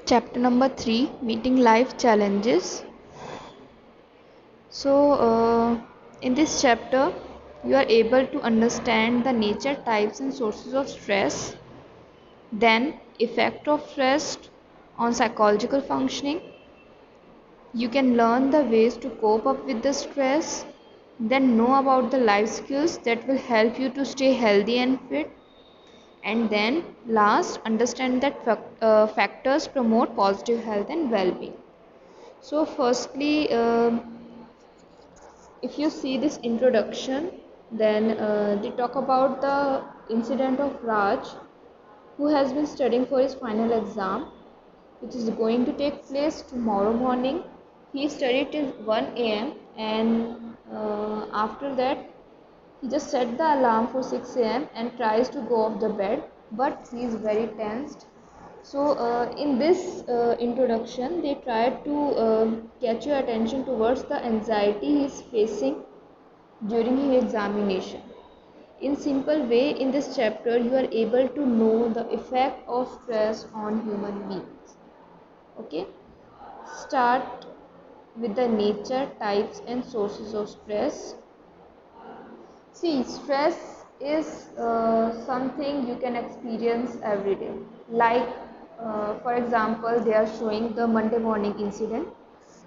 Chapter number 3, Meeting Life Challenges. In this chapter, you are able to understand the nature, types, and sources of stress, then effect of stress on psychological functioning. You can learn the ways to cope up with the stress, then know about the life skills that will help you to stay healthy and fit, and then last, understand that factors promote positive health and well-being. So firstly, if you see this introduction, then they talk about the incident of Raj, who has been studying for his final exam, which is going to take place tomorrow morning. He studied till 1 a.m. and after that he just set the alarm for 6 a.m. and tries to go off the bed, but he is very tensed. So in this introduction, they try to catch your attention towards the anxiety he is facing during his examination. In simple way, in this chapter, you are able to know the effect of stress on human beings. Okay, start with the nature, types, and sources of stress. See, stress is something you can experience every day. Like, for example, they are showing the Monday morning incident.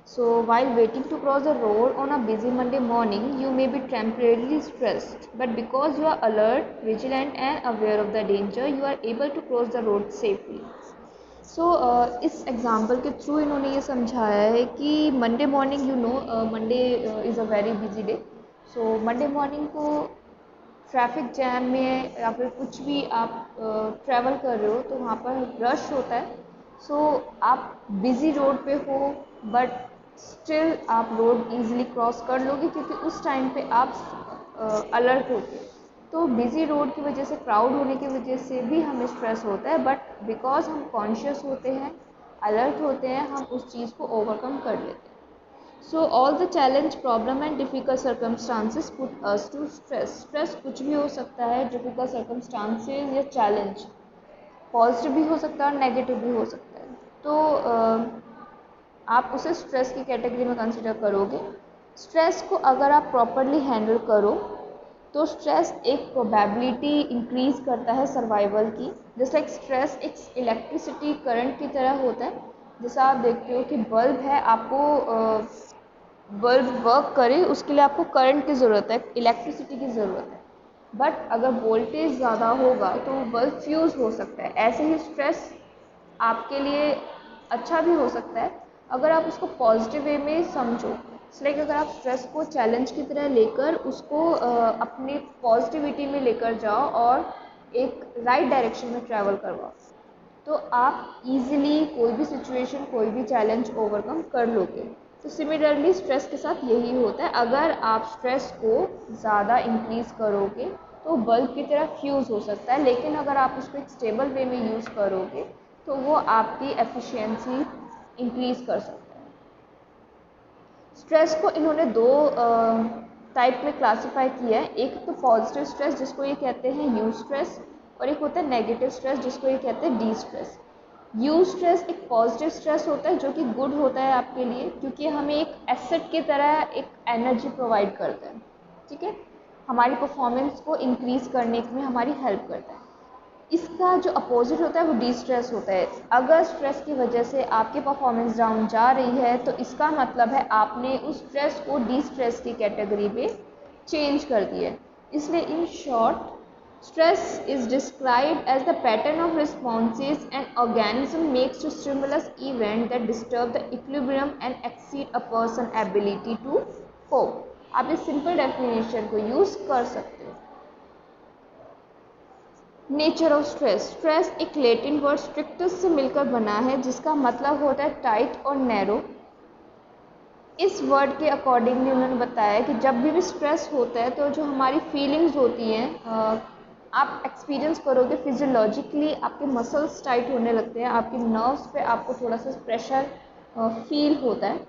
So, while waiting to cross the road on a busy Monday morning, you may be temporarily stressed. But because you are alert, vigilant, and aware of the danger, you are able to cross the road safely. सो इस example के through इन्होंने ये समझाया है कि Monday morning Monday is a very busy day. So Monday morning को traffic jam में या फिर कुछ भी आप ट्रैवल कर रहे हो तो वहाँ पर रश होता है. सो आप बिज़ी रोड पे हो बट स्टिल आप रोड इजीली क्रॉस कर लोगे क्योंकि उस टाइम पे आप अलर्ट होते. तो बिज़ी रोड की वजह से, क्राउड होने की वजह से भी हमें स्ट्रेस होता है, बट बिकॉज हम कॉन्शियस होते हैं, अलर्ट होते हैं, हम उस चीज़ को ओवरकम कर लेते हैं. So all the challenge, problem and difficult circumstances put us to stress. Stress कुछ भी हो सकता है, डिफ़िकल्ट सर्कमस्टांसेस या चैलेंज पॉजिटिव भी हो सकता है और नेगेटिव भी हो सकता है. तो आप उसे स्ट्रेस की कैटेगरी में कंसिडर करोगे. स्ट्रेस को अगर आप प्रॉपरली हैंडल करो तो स्ट्रेस एक प्रोबेबिलिटी इंक्रीज़ करता है सर्वाइवल की. जस्ट लाइक स्ट्रेस एक इलेक्ट्रिसिटी करंट की तरह होता है. जैसा आप देखते हो कि बल्ब है, आपको बल्ब वर्क करे उसके लिए आपको करंट की ज़रूरत है, इलेक्ट्रिसिटी की ज़रूरत है. बट अगर वोल्टेज ज़्यादा होगा तो बल्ब फ्यूज़ हो सकता है. ऐसे ही स्ट्रेस आपके लिए अच्छा भी हो सकता है अगर आप उसको पॉजिटिव वे में समझो. लाइक अगर आप स्ट्रेस को चैलेंज की तरह लेकर उसको अपनी पॉजिटिविटी में लेकर जाओ और एक राइट डायरेक्शन में ट्रैवल करवाओ तो आप इजीली कोई भी सिचुएशन, कोई भी चैलेंज ओवरकम कर लोगे. तो सिमिलरली स्ट्रेस के साथ यही होता है. अगर आप स्ट्रेस को ज़्यादा इंक्रीज़ करोगे तो बल्ब की तरह फ्यूज़ हो सकता है, लेकिन अगर आप उसको एक स्टेबल वे में यूज़ करोगे तो वो आपकी एफिशिएंसी इंक्रीज़ कर सकता है. स्ट्रेस को इन्होंने दो टाइप में क्लासीफाई किया है. एक तो पॉजिटिव स्ट्रेस जिसको ये कहते हैं यू स्ट्रेस, और एक होता है नेगेटिव स्ट्रेस जिसको ये कहते हैं डी स्ट्रेस. यू स्ट्रेस एक पॉजिटिव स्ट्रेस होता है जो कि गुड होता है आपके लिए, क्योंकि हमें एक एसेट की तरह एक एनर्जी प्रोवाइड करता है. ठीक है, हमारी परफॉर्मेंस को इंक्रीज़ करने में हमारी हेल्प करता है. इसका जो अपोजिट होता है वो डी स्ट्रेस होता है. अगर स्ट्रेस की वजह से आपकी परफॉर्मेंस डाउन जा रही है तो इसका मतलब है आपने उस स्ट्रेस को डी स्ट्रेस की कैटेगरी में चेंज कर दिया. इसलिए in short, stress is described as the pattern of responses an organism makes to stimulus event that disturb the equilibrium and exceed a person's ability to cope. आप इस simple definition को use कर सकते हो. Nature of stress. Stress एक Latin word स्ट्रिक्टस से मिलकर बना है जिसका मतलब होता है टाइट और नैरो. इस वर्ड के अकॉर्डिंगली उन्होंने बताया कि जब भी स्ट्रेस होता है तो जो हमारी फीलिंग्स होती हैं, आप एक्सपीरियंस करोगे फिजियोलॉजिकली आपके मसल्स टाइट होने लगते हैं, आपके नर्व्स पे आपको थोड़ा सा प्रेशर फील होता है,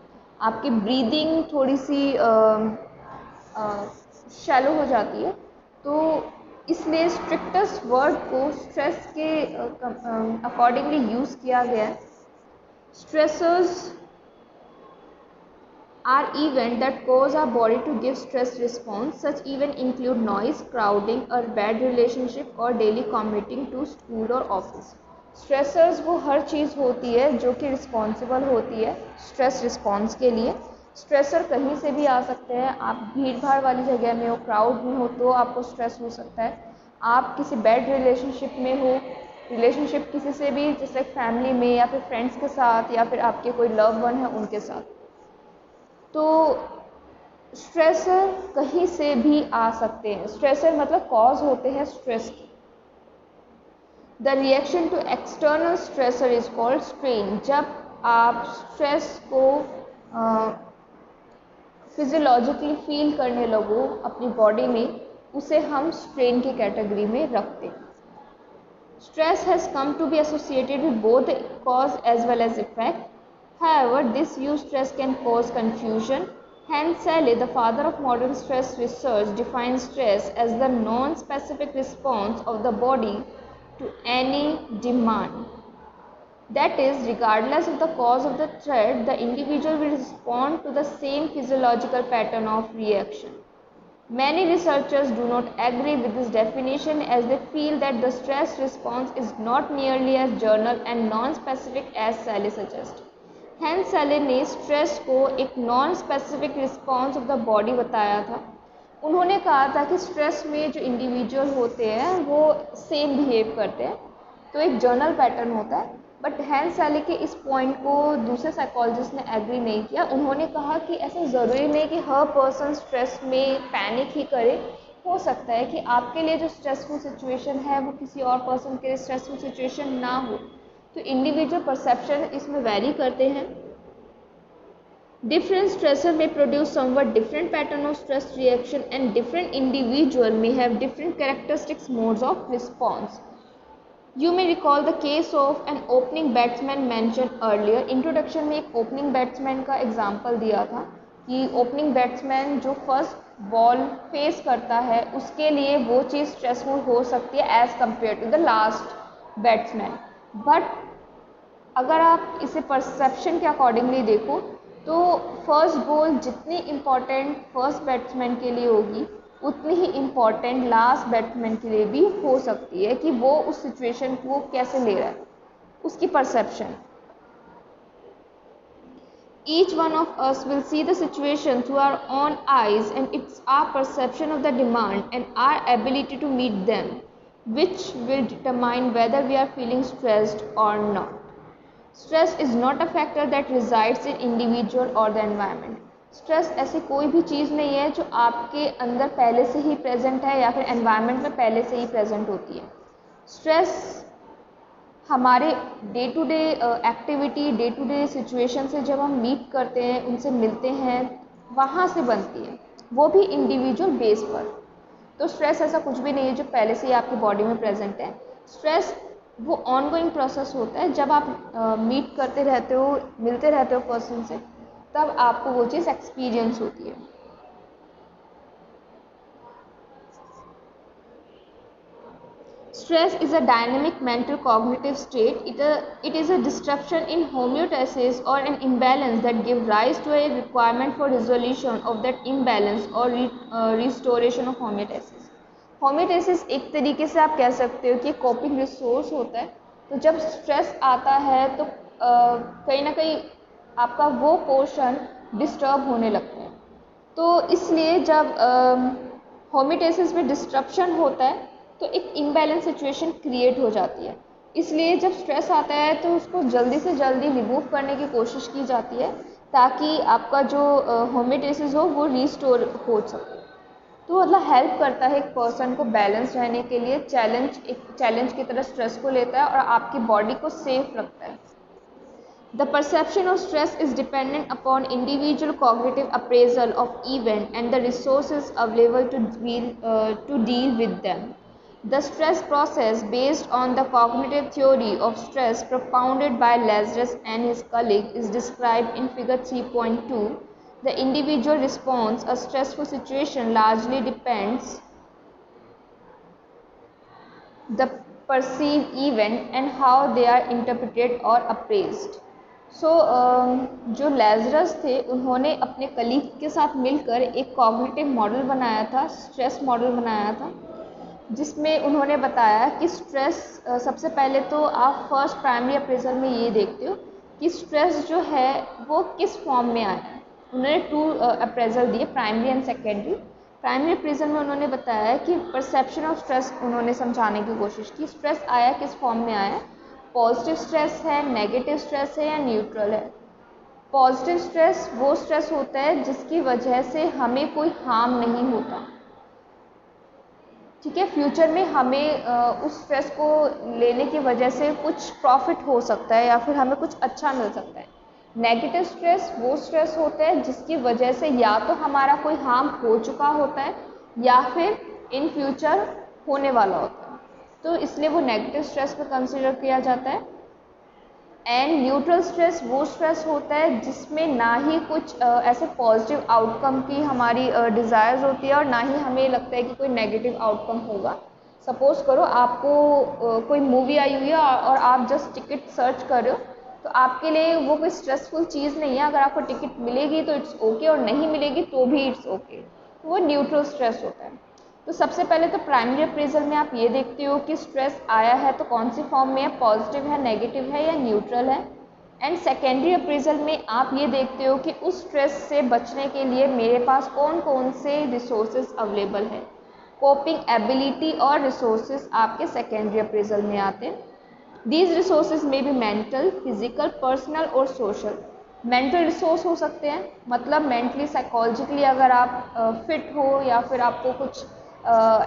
आपकी ब्रीदिंग थोड़ी सी शैलो हो जाती है. तो इसलिए स्ट्रिक्टस्ट वर्ड को स्ट्रेस के अकॉर्डिंगली यूज़ किया गया है. Stressors are events that cause our body to give stress response. Such events include noise, crowding, a bad relationship or daily commuting to school or office. Stressors वो हर चीज़ होती है जो कि रिस्पॉन्सिबल होती है स्ट्रेस रिस्पॉन्स के लिए। स्ट्रेसर कहीं से भी आ सकते हैं। आप भीड़ भाड़ वाली जगह में हो, क्राउड में हो, तो आपको स्ट्रेस हो सकता है। आप किसी बैड रिलेशनशिप में हो, रिलेशनशिप किसी से भी, जैसे फैमिली में या फिर फ्रेंड्स के साथ या फिर आपके कोई लव वन है उनके साथ, तो स्ट्रेसर कहीं से भी आ सकते हैं। स्ट्रेसर मतलब कॉज होते हैं स्ट्रेस की। The reaction to external stressor is called strain. जब आप स्ट्रेस को फिजियोलॉजिकली फील करने लगो अपनी बॉडी में, उसे हम स्ट्रेन की कैटेगरी में रखते हैं। Stress has come to be associated with both the cause as well as effect. However, this use stress can cause confusion. Hans Selye, the father of modern stress research, defines stress as the non-specific response of the body to any demand. That is, regardless of the cause of the threat, the individual will respond to the same physiological pattern of reaction. Many researchers do not agree with this definition as they feel that the stress response is not nearly as general and non-specific as Selye suggests. Hans Selye ने stress को एक non-specific response of the body बताया था। उन्होंने कहा था कि stress में जो इंडिविजुअल होते हैं वो सेम बिहेव करते हैं, तो एक जनरल पैटर्न होता है। बट हैंस सेली के इस पॉइंट को दूसरे साइकोलॉजिस्ट ने एग्री नहीं किया। उन्होंने कहा कि ऐसा ज़रूरी नहीं कि हर पर्सन स्ट्रेस में पैनिक ही करे। हो सकता है कि आपके लिए जो स्ट्रेसफुल सिचुएशन है वो किसी और पर्सन के लिए स्ट्रेसफुल सिचुएशन ना हो। तो इंडिविजुअल परसेप्शन इसमें वेरी करते हैं। Different stressor may produce somewhat different pattern of stress reaction and different individual may have different characteristics modes of response. You may recall the case of an opening batsman mentioned earlier. Introduction में एक opening batsman का example दिया था कि opening batsman जो first ball face करता है उसके लिए वो चीज़ stressful हो सकती है as compared to the last batsman. But अगर आप इसे perception के accordingly देखो तो फर्स्ट बॉल जितनी इम्पॉर्टेंट फर्स्ट बैट्समैन के लिए होगी उतनी ही इम्पॉर्टेंट लास्ट बैट्समैन के लिए भी हो सकती है कि वो उस सिचुएशन को कैसे ले रहा है, उसकी perception. Each one of us will see the situation through our own eyes and it's our perception of the demand and our ability to meet them which will determine whether we are feeling stressed or not. Stress is not a factor that resides in individual or the environment. Stress ऐसी कोई भी चीज़ नहीं है जो आपके अंदर पहले से ही प्रेजेंट है या फिर एनवायरनमेंट में पहले से ही प्रेजेंट होती है। स्ट्रेस हमारे day to day activity, day to day situation से जब हम मीट करते हैं, उनसे मिलते हैं, वहाँ से बनती है, वो भी इंडिविजुअल बेस पर। तो स्ट्रेस ऐसा कुछ भी नहीं है जो पहले से ही आपकी बॉडी में प्रेजेंट है। स्ट्रेस वो ऑनगोइंग प्रोसेस होता है। जब आप मीट करते रहते हो, मिलते रहते हो पर्सन से, तब आपको वो चीज़ एक्सपीरियंस होती है। Stress is a dynamic mental cognitive state. It is a disruption in homeostasis or an imbalance that gives rise to a requirement for resolution of that imbalance or restoration of homeostasis. Homeostasis एक तरीके से आप कह सकते हो कि coping resource होता है। तो जब स्ट्रेस आता है तो कहीं ना कहीं आपका वो पोर्शन डिस्टर्ब होने लगते हैं। तो इसलिए जब होम्योस्टेसिस में डिस्ट्रप्शन होता है तो एक इम्बैलेंस सिचुएशन क्रिएट हो जाती है। इसलिए जब स्ट्रेस आता है तो उसको जल्दी से जल्दी रिमूव करने की कोशिश की जाती है ताकि आपका जो होम्योस्टेसिस हो वो रिस्टोर हो सके। तो मतलब हेल्प करता है एक पर्सन को बैलेंस रहने के लिए। एक चैलेंज की तरह स्ट्रेस को लेता है और आपकी बॉडी को सेफ रखता है। The perception of stress is dependent upon individual cognitive appraisal of event and the resources available to deal with them. The stress process, based on the cognitive theory of stress propounded by Lazarus and his colleague, is described in Figure 3.2. The individual response to a stressful situation largely depends the perceived event and how they are interpreted or appraised. जो लेज़रस थे उन्होंने अपने colleague के साथ मिलकर एक cognitive model बनाया था, स्ट्रेस मॉडल बनाया था, जिसमें उन्होंने बताया कि स्ट्रेस सबसे पहले तो आप फर्स्ट प्राइमरी अप्रेजल में ये देखते हो कि स्ट्रेस जो है वो किस फॉर्म में आया है। उन्होंने 2 अप्रेजल दिए, primary and secondary. Primary appraisal में उन्होंने बताया कि परसेप्शन ऑफ स्ट्रेस उन्होंने समझाने की कोशिश की, स्ट्रेस आया किस फॉर्म में आया है, पॉजिटिव स्ट्रेस है, नेगेटिव स्ट्रेस है या न्यूट्रल है। पॉजिटिव स्ट्रेस वो स्ट्रेस होता है जिसकी वजह से हमें कोई हार्म नहीं होता, ठीक है, फ्यूचर में हमें उस स्ट्रेस को लेने की वजह से कुछ प्रॉफिट हो सकता है या फिर हमें कुछ अच्छा मिल सकता है। नेगेटिव स्ट्रेस वो स्ट्रेस होता है जिसकी वजह से या तो हमारा कोई हार्म हो चुका होता है या फिर इन फ्यूचर होने वाला होता है, तो इसलिए वो नेगेटिव स्ट्रेस पे कंसिडर किया जाता है। एंड न्यूट्रल स्ट्रेस वो स्ट्रेस होता है जिसमें ना ही कुछ ऐसे पॉजिटिव आउटकम की हमारी डिज़ायर्स होती है और ना ही हमें लगता है कि कोई नेगेटिव आउटकम होगा। सपोज़ करो आपको कोई मूवी आई हुई है और आप जस्ट टिकट सर्च कर रहे हो, तो आपके लिए वो कोई स्ट्रेसफुल चीज़ नहीं है। अगर आपको टिकट मिलेगी तो इट्स ओके और नहीं मिलेगी तो भी इट्स ओके, वो न्यूट्रल स्ट्रेस होता है। तो सबसे पहले तो प्राइमरी अप्रेजल में आप ये देखते हो कि स्ट्रेस आया है तो कौन सी फॉर्म में है, पॉजिटिव है, नेगेटिव है या न्यूट्रल है। एंड सेकेंडरी अप्रेजल में आप ये देखते हो कि उस स्ट्रेस से बचने के लिए मेरे पास कौन कौन से रिसोर्सेज अवेलेबल है। कोपिंग एबिलिटी और रिसोर्सेज आपके सेकेंडरी अप्रेजल में आते हैं। दीज रिसोर्सेज में भी मेंटल, फिजिकल, पर्सनल और सोशल। मेंटल रिसोर्स हो सकते हैं, मतलब मेंटली साइकोलॉजिकली अगर आप फिट हो या फिर आपको कुछ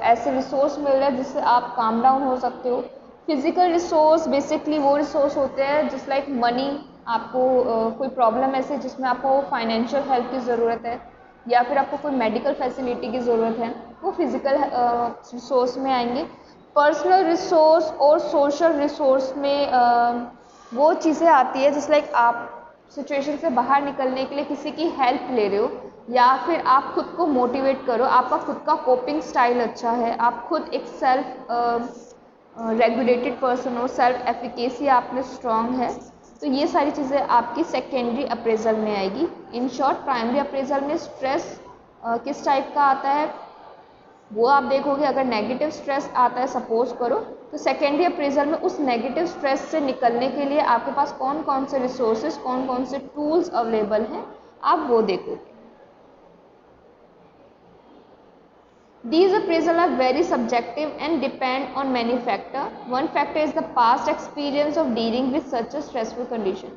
ऐसे रिसोर्स मिल रहे हैं जिससे आप काम डाउन हो सकते हो। फिजिकल रिसोर्स बेसिकली वो रिसोर्स होते हैं जिस लाइक मनी, आपको कोई प्रॉब्लम ऐसे जिसमें आपको फाइनेंशियल हेल्प की ज़रूरत है या फिर आपको कोई मेडिकल फैसिलिटी की ज़रूरत है, वो फिजिकल रिसोर्स में आएंगे। पर्सनल रिसोर्स और सोशल रिसोर्स में वो चीज़ें आती है जिस लाइक आप सिचुएशन से बाहर निकलने के लिए किसी की हेल्प ले रहे हो या फिर आप खुद को मोटिवेट करो, आपका खुद का कोपिंग स्टाइल अच्छा है, आप खुद एक सेल्फ रेगुलेटेड पर्सन हो, सेल्फ एफिकेसी आप में स्ट्रॉन्ग है, तो ये सारी चीज़ें आपकी सेकेंडरी अप्रेजल में आएगी। इन शॉर्ट प्राइमरी अप्रेजल में स्ट्रेस किस टाइप का आता है वो आप देखोगे। अगर नेगेटिव स्ट्रेस आता है सपोज करो, तो सेकेंडरी अप्रेजल में उस नेगेटिव स्ट्रेस से निकलने के लिए आपके पास कौन कौन से रिसोर्सेज, कौन कौन से टूल्स अवेलेबल हैं, आप वो देखोगे। These appraisal are very subjective and depend on many factors. One factor is the past experience of dealing with such a stressful condition.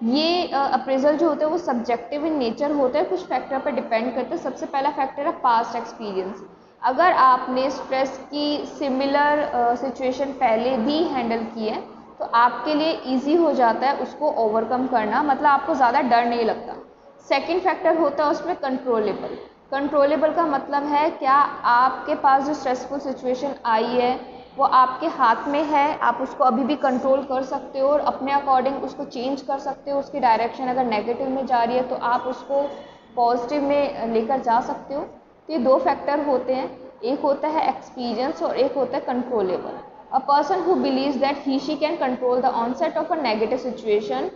ये अप्रेजल जो होते हैं वो सब्जेक्टिव इन नेचर होते हैं, कुछ फैक्टर पर डिपेंड करते हैं। सबसे पहला फैक्टर है पास्ट एक्सपीरियंस। अगर आपने स्ट्रेस की सिमिलर सिचुएशन पहले भी हैंडल की है तो आपके लिए इजी हो जाता है उसको ओवरकम करना, मतलब आपको ज़्यादा डर नहीं लगता। सेकेंड फैक्टर होता है उसमें कंट्रोलेबल। कंट्रोलेबल का मतलब है क्या आपके पास जो स्ट्रेसफुल सिचुएशन आई है वो आपके हाथ में है, आप उसको अभी भी कंट्रोल कर सकते हो और अपने अकॉर्डिंग उसको चेंज कर सकते हो। उसकी डायरेक्शन अगर नेगेटिव में जा रही है तो आप उसको पॉजिटिव में लेकर जा सकते हो। तो ये दो फैक्टर होते हैं, एक होता है एक्सपीरियंस और एक होता है controllable. A person who believes that he she can control the onset of a negative situation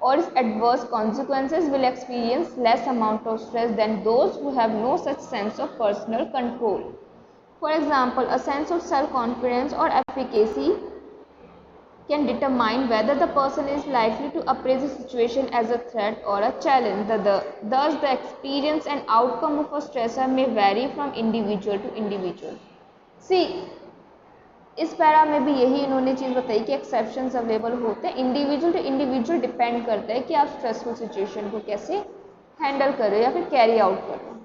or its adverse consequences will experience less amount of stress than those who have no such sense of personal control. For example, a sense of self-confidence or efficacy can determine whether the person is likely to appraise a situation as a threat or a challenge. Thus, the experience and outcome of a stressor may vary from individual to individual. See, इस para में भी यही इन्होंने चीज़ बताई कि exceptions available होते हैं, individual to individual depend करता है कि आप स्ट्रेसफुल सिचुएशन को कैसे हैंडल कर रहे हो या फिर कैरी आउट कर रहे हो।